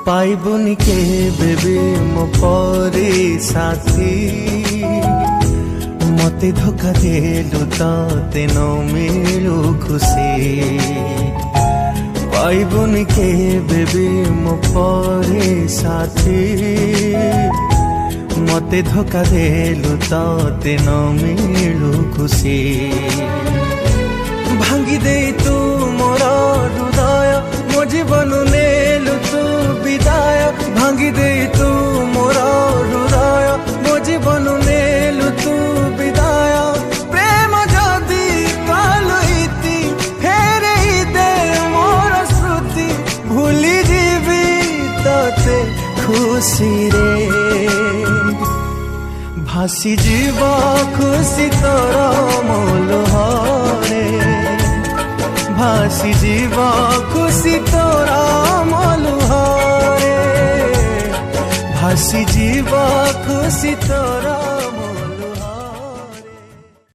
पाइबुनि केबे भी मो परे साथी मते धोखा देलु ते न मिलु खुशी पाइबुनि केबे भी मो परे साथी मते धोखा देलु ते न मिलु खुशी भांगी दे तू मोर हृदय मो जीवन नेलु तू विदाय भांगी दे तू मोर हृदय मो जीवन नेलु तू विदाय प्रेम जदि कालु इति फेरे दे मोर स्मृति भूली जीवी तते खुशी रे भासी जीवा खुशी तोर मोलुहरे भासी जीवा खुशी तोरा मोलुहरे भासी जीवा खुशी तोरा